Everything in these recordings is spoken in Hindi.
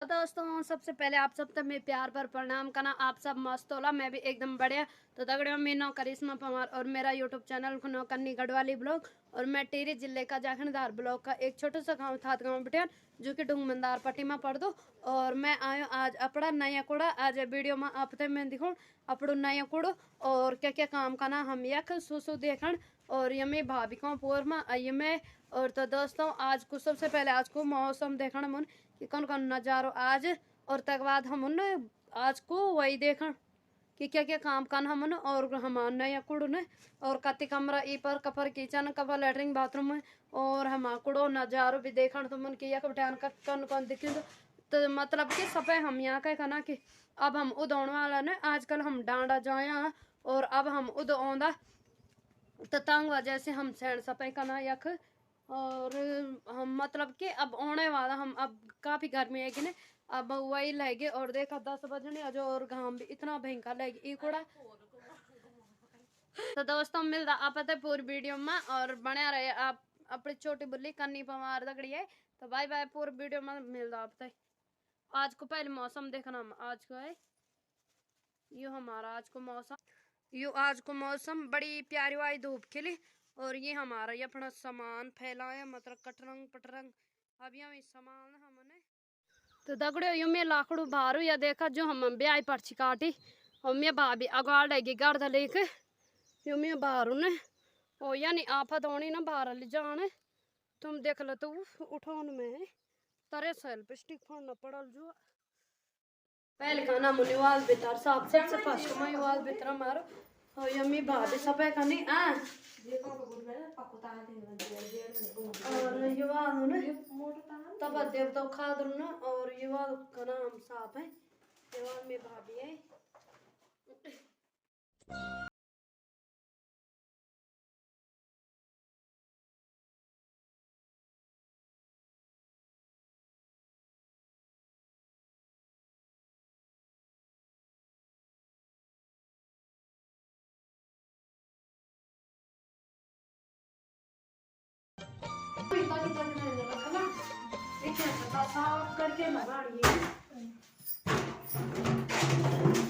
तो दोस्तों सबसे पहले आप सब तक मैं प्यार पर प्रणाम करना। आप सब मस्त होला, मैं भी एकदम बढ़िया। तो दगड़ियों मैं नो करिश्मा पवार और मेरा यूट्यूब चैनल खुनो कन्नी गढ़वाली ब्लॉग और मैं टिहरी जिले का जाखणदार ब्लॉग का एक छोटा सा गांव था गांव बिटियान जो कि डूंगमंदार पट्टी में पड़ दो। और मैं आयो आज अपना नया कूड़ा आज वीडियो में आप तक मैं दिखाऊँ अपना नया कूड़ो और क्या क्या काम करना हम यख सुसु देखण और यमे भाभी को पोर में आई मैं। और तो दोस्तों आज को सबसे पहले आज को मौसम देखना मन कि कौन कौन नजारो आज और तक बाद हम आज को वही देखन कि क्या क्या काम कर हम और हमार नया कुड़ ने और कति कमरा ई पर कफर किचन कफर लेटरिन बाथरूम में और हमार कुड़ो नजारो भी देखन तो मन कि यक बटान का कौन कौन दिखे तो मतलब कि सब हम यहाँ का कहना कि अब हम उदौड़ वाला ने आजकल हम डांडा जाया और अब हम उद आंदा तो तंग वजह से हम सैन सफाई करना यख और हम मतलब कि अब आने वाला हम अब काफ़ी गर्मी है कि नहीं अब वही लगे और देखा 10 बजने अजो और घाम भी इतना भयंकर लगे कूड़ा। तो दोस्तों मिलता आप पूरी वीडियो में और बने रहे आप अपनी छोटी बुल्ली कन्नी पवार दगड़ी है। तो बाय बाय पूरी वीडियो में मिलता आप तक। आज को पहले मौसम देखना हम आज को है यो हमारा आज को मौसम यो आज को मौसम बड़ी प्यारी वाली धूप खिली और ये हमारा ये अपना सामान फैलाया मतलब कटरंग पटरंग अब यहाँ सामान हमने तो दगड़ो यू मैं लाकड़ू बारू या देखा जो हम ब्याह पर्ची काटी और मैं भाभी अगवाड़ लगी गर्द लेके यू मैं बारू ने और यानी आफत होनी ना बाहर ले जाने तुम देख लो तो उठाने में तरे सेल्फ स्टिक फोड़ना पड़ल जो पहले खाना मुनिवाल भीतर साफ सबसे फर्स्ट में वाल भीतर मारो और यम्मी भाभी सब कनी आ और युवा ने तब देव तो खा दो ना और युवा का नाम साफ है युवा में भाभी है। साफ करके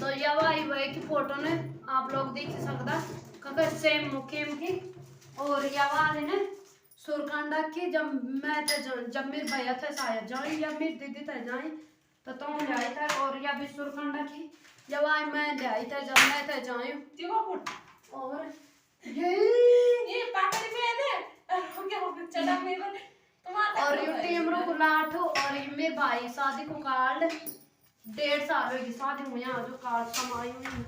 तो यही वही की फोटो ने आप लोग देख सकता कगर सेम मुकेम की और यवाल ने सुरकांडा की जब मैं थे जब मेरे भैया थे शायद जाए या मेरी दीदी थे जाए तो तुम जाए थे और या भी सुरकांडा की जब आई मैं जाए थे जब मैं थे जाए और ये पापड़ी में है चला मेरे और यू टीम रो गुलाट और मेरे भाई शादी को कार्ड 1.5 साल होगी शादी हुई जो कार्ड समाई हुई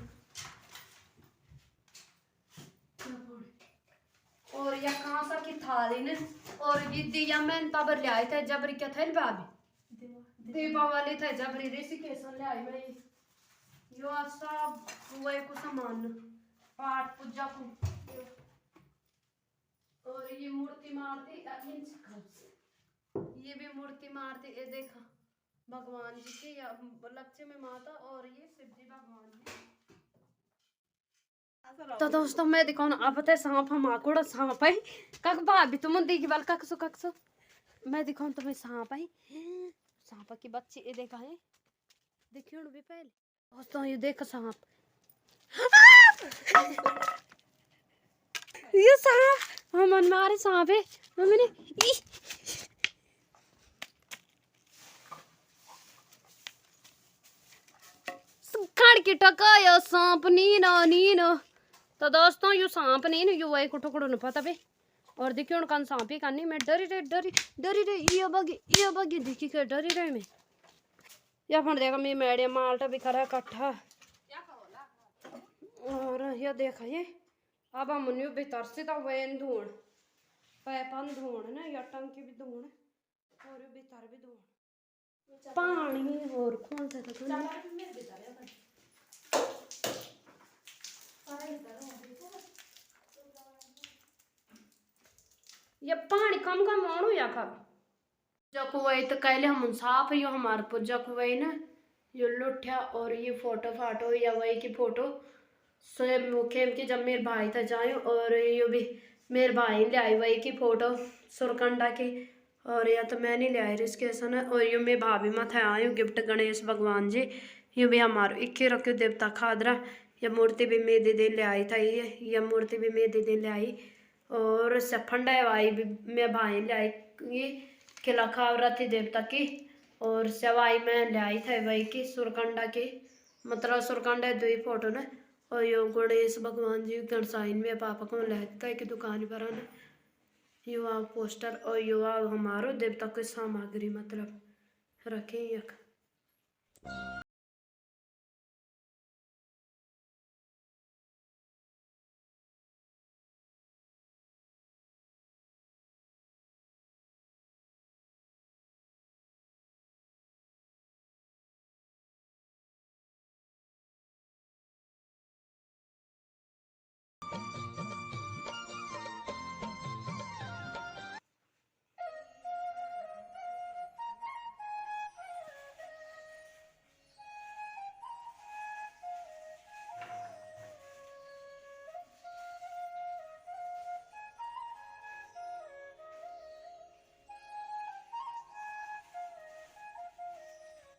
और या कहाँ सा की थाली ने और ये दिया मैंने तब ले आए थे जबरी क्या थे भाभी दीपावली थे जबरी ऋषिकेश ले आई मैं यो सब हुए को सामान पाठ पूजा को और ये मूर्ति मारती ये भी मूर्ति मारती ये देखा भगवान जी की या लक्ष्मी माता और ये शिव जी भगवान जी। तो दोस्तों मैं दिखाऊँ आप पता है सांप हम आकोड़ा सांप है कक भाभी तुम देखी बाल कक मैं दिखाऊँ तुम्हें सांप है सांप की बच्ची ये देखा है देखियो भी पहले दोस्तों ये देखो सांप ये सांप हम मारे सांप है मैंने खड़ की टकाया सांप नीनो नीनो। तो दोस्तों यू सांप नहीं ना यू वही कुटो कुटो न पता बे और देखियो न कन सांप ही करनी मैं डरी रे ये बगी देखी के डरी रे मैं या फण देखा मैं मेडियम माल्टा भी खड़ा कट्ठा और ये देखा ये अब हम न्यू भीतर से तो वैन धूण पैपन धूण ना या टंकी भी धूण और भीतर भी धूण पानी और कौन सा था ये पानी कम कम आनो या खब जको वही तो कहले हम साफ यो हमारे पूजा को वही ना यो लुठ्या और ये फोटो फाटो या वही की फोटो स्वयं मुखेम की जब मेरे भाई था जाए और यो भी मेरे भाई ले आई वही की फोटो सुरकंडा की और या तो मैं नहीं लिया रिस्क ऐसा ना। और यूँ मैं भाभी मत है आयु गिफ्ट गणेश भगवान जी यूँ भी हमारो इक्के रखो देवता खादरा। यह मूर्ति भी मैं दे ले आई था ये मूर्ति भी मैं दे ले आई। और सफंडा भाई भी मैं भाई ले आई ये किला खावरा थी देवता की। और सवाई में ले आई था भाई की सुरकंडा की मतलब सुरकंडा दो ही फोटो ने। और यो गणेश भगवान जी गणसाइन में पापा को ले की दुकान पर आना युवा पोस्टर और युवा हमारो देवता की सामग्री मतलब रखे एक।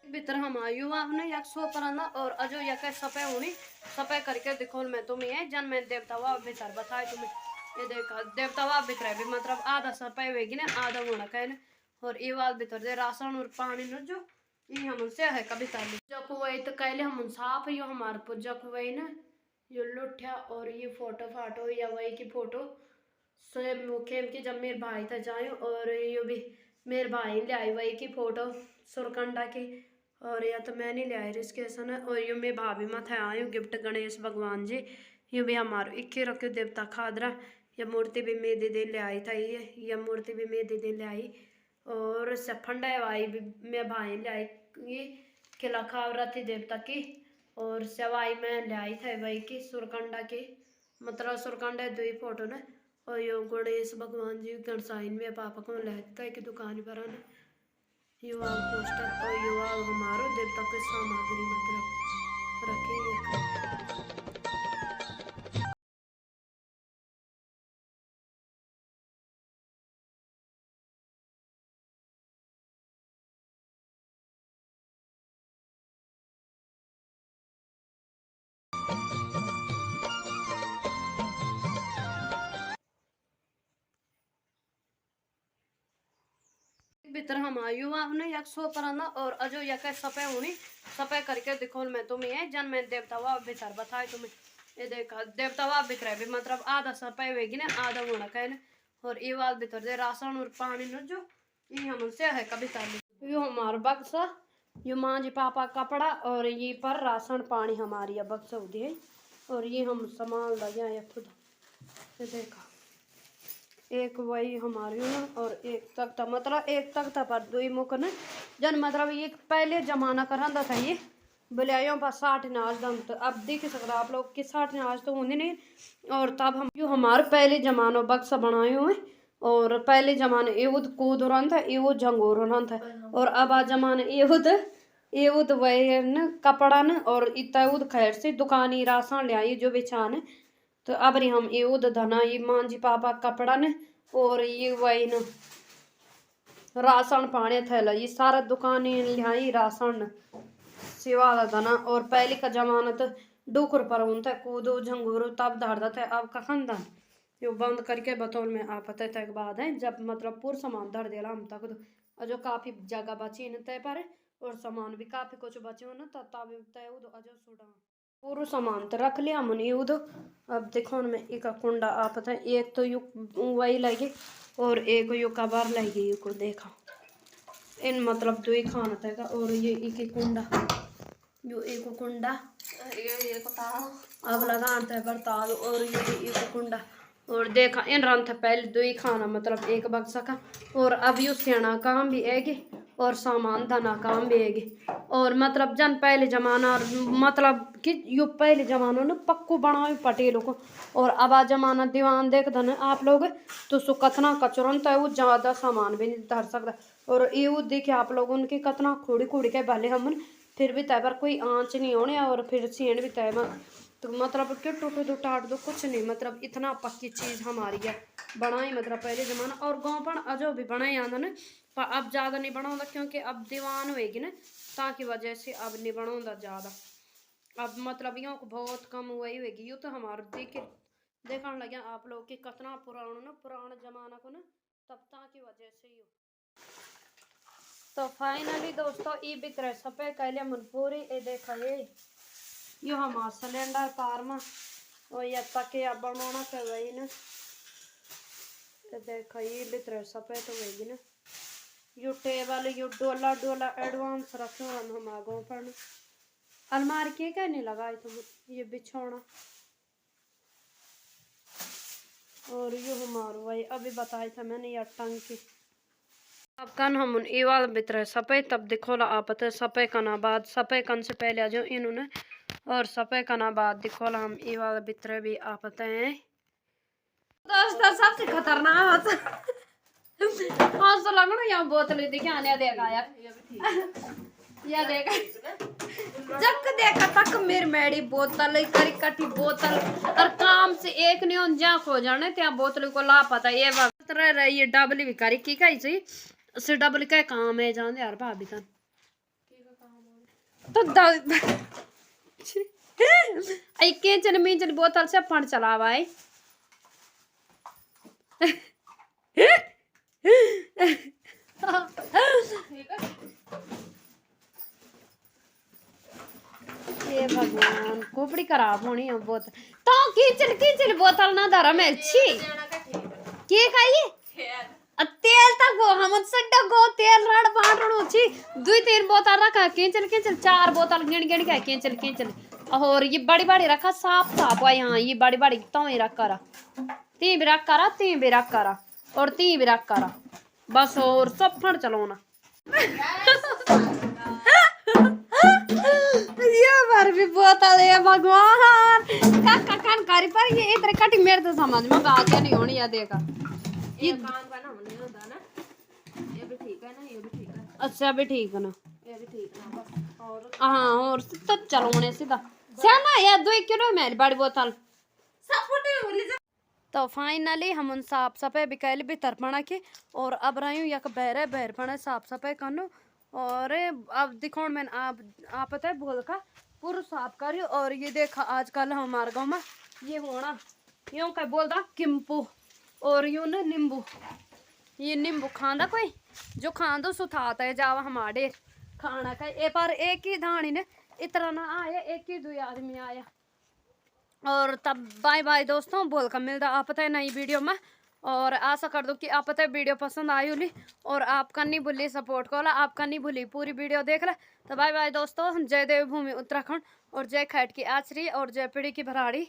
भीतर हम युवा ने एक सो परना और अजो यक सपे होनी सपे करके देखो मैं तुम्हें है जन मैं देवता वा भीतर बताए तुम्हें ये देखा देवता वा भीतर भी मतलब आधा सपे होगी ना आधा होना कहने। और ये वाल भीतर दे राशन और पानी न जो ये हम से है कभी ताली जब वही तो कहले हम साफ यो हमारे पूजा को वही ना यो लुठ्या और ये फोटो फाटो या वही की फोटो स्वयं मुखेम की जब मेरे भाई था जाए और ये भी मेरे भाई ले आई वही की फोटो सुरकंडा की। और या तो मैं नहीं लिया रिस्क ऐसा ना। और यूँ मैं भाभी मत है आयु गिफ्ट गणेश भगवान जी यूँ भी हमारो इक्के रखो देवता खादरा। यह मूर्ति भी मैं दे ले आई था ये मूर्ति भी मैं दे ले आई। और सफंडा भाई भी मैं भाई ले आई ये किला खावरा थी देवता की। और सवाई में ले आई था भाई की सुरकंडा की मतलब सुरकंडा दो ही फोटो ने। और यो गणेश भगवान जी गणसाइन में पापा को ले की दुकान पर आना युवा पोस्टर और युवा हमारो देवता की सामग्री मतलब रखे एक। भीतर हम युवा ने एक सो परना और अजो यक सपे होनी सपे करके देखो मैं तुम्हें है जन मैं देवता वा भीतर बताए तुम्हें ये देखा देवता वा भीतर भी मतलब आधा सपे होगी ना आधा होना कहने। और ये वाल भीतर दे राशन और पानी न जो ये हम से है कभी ताली यो हमारा बक्सा यो माँ जी पापा कपड़ा और ये पर राशन पानी हमारी बक्सा होती है। और ये हम सामान लगे खुद ये देखा एक वही हमारी और एक तख्ता मतलब एक तख्ता पर दो ही मुकन जन मतलब ये पहले जमाना करंदा था ये बलियाओं पर 60 नाच दम तो अब देख सकता आप लोग कि 60 नाच तो होंगे नहीं। और तब हम जो हमारे पहले जमानो बक्सा बनाए हुए और पहले जमाने एवुद कूद रहा था एवुद झंगोर रहा था। और अब आ जमाने एवुद एवुद वही न कपड़ा न और इतना खैर से दुकानी राशन ले आई जो बेचान। तो अब रही हम एवुद धना ये माँ जी पापा कपड़ा ने और ये वही न राशन पाने थैला ये सारा दुकान लिहाई राशन सेवा धना। और पहले का जमाना तो डुकर पर उनता कूदो झंगोरो तब धरता था अब कखन धन यो बंद करके बतौल में आप पता तक बाद है जब मतलब पूरा सामान धर देला हम तक तो जो काफी जगह बची न तय पर और सामान भी काफी कुछ बचे न तब तय अजो सुडा पूरा सामान तो रख लिया हमने युद्ध। अब देखो मैं एक कुंडा आप पता एक तो यू वही लगी और एक यू कबार लगी यू को देखा इन मतलब दो ही खाना था। और ये एक कुंडा यो एक कुंडा ये अब लगाता है बर्ताल और ये एक कुंडा और देखा इन रन था पहले दो ही खाना मतलब एक बक्सा का। और अब यू सेना काम भी आएगी और सामान धना काम भी आएगी। और मतलब जन पहले जमाना मतलब कि यू पहले जमाना न पक्को बनाओ पटेलों को। और अब आ जमाना दीवान देख दन आप लोग तो सो कतना कचरन तो वो ज़्यादा सामान भी नहीं धर सकता। और ये देखे आप लोगों की कतना खोड़ी खोड़ी के भले हमन फिर भी तय पर कोई आँच नहीं होने और फिर सीण भी तय तो मतलब कि टूट दो टाट दो कुछ नहीं, मतलब इतना पक्की चीज़ हमारी है बनाई, मतलब पहले ज़माना और गाँव पर अजो भी बनाई आंदा ना, पर अब ज़्यादा नहीं बनाऊंगा क्योंकि अब दीवान होएगी ना, ताकि वजह से अब नहीं बनाऊंगा ज़्यादा। अब मतलब यूँ को बहुत कम हुई होगी, यूँ तो हमारे देखने लगे आप लोग कि कितना पुराना ना, पुराना जमाना को ना, तब की वजह से ही। तो फाइनली दोस्तों ये भी तरह सपे कहले मन पूरी ए देखा यो हमारा सिलेंडर पार में और ये तक या बनाना कर रही ना, तो देखा ये भी तरह सपे तो होगी ना, यो टेबल यो डोला डोला एडवांस रखे हम आगों पर अलमारी के क्या नहीं लगाई तुम, ये बिछौना और यो हमारा वही अभी बताया था मैंने ये टंकी। अब कन हम ये वाला बितर सपे तब दिखो ला आप सपे कना बाद सपे कन से पहले आ जाओ इन्होंने, और सपे कना बाद दिखो ला हम ये वाला बितर भी आप हैं दोस्तों सबसे खतरनाक हाँ तो लगना यहाँ बोतल दिखे आने देखा यार, ये देखा जब देखा तक मेरी मैडी बोतल करी कटी बोतल और काम से एक नहीं जा खो जाने त्या बोतल को ला पता ये वक्त रही ये डबली भी करी की कही सी से डबल का काम है जान यार भाभी तन तो आई केचन मीचन बोतल से फंड चलावा है ये भगवान खोपड़ी खराब होनी है बोतल तो कीचन बोतल ना धरा मैं अच्छी के खाइए तेल तक गो हम सड्डा गो तेल रड़ बाटणो छी दुई तीन बोतल रखा केंचल 4 बोतल गिन के केंचल और ये बड़ी रखा साफ हुआ यहाँ ये बड़ी तो ही रख करा ती भी रख करा और ती भी रख करा बस और सब फड़ चलो ना ये बार भी बोतल है भगवान का कान कारी पर ये इतने कटी मेरे तो समझ में बात नहीं होनी है देखा ये काम का ना नहीं होता ना, ये भी ठीक है ना, ये भी ठीक है, अच्छा भी ठीक है ना, ये भी ठीक है बस और हाँ और तो चलोने सीधा श्यामा यार 2 किलो मेरी बड़ी बोतल सब फटे। तो फाइनली हम उन साफ सफाई बिकैल भी तरपना के और अब रही हूँ यक बहर पड़े साफ सफाई करनो और अब दिखो मैंने आप पता है बोल का पूरा साफ करी और ये देखा आजकल हमारे गाँव में ये होना यूँ क्या बोलता किम्पू और यूँ ना नींबू, ये नींबू खांदा कोई जो खांदो सुथाता है जावा हमारे खाना का ए पर एक ही धानी ने इतना ना आया, एक ही 2 आदमी आया और तब बाय बाय दोस्तों बोल कर मिलता आप पता है नई वीडियो में और आशा कर दो कि आप पता है वीडियो पसंद आई होली और आपका नहीं भूली सपोर्ट को आपका नहीं भूली पूरी वीडियो देख रहे तो बाय बाय दोस्तों। जय देवभूमि उत्तराखंड और जय खैट की आचरी और जय पीढ़ी की भराड़ी।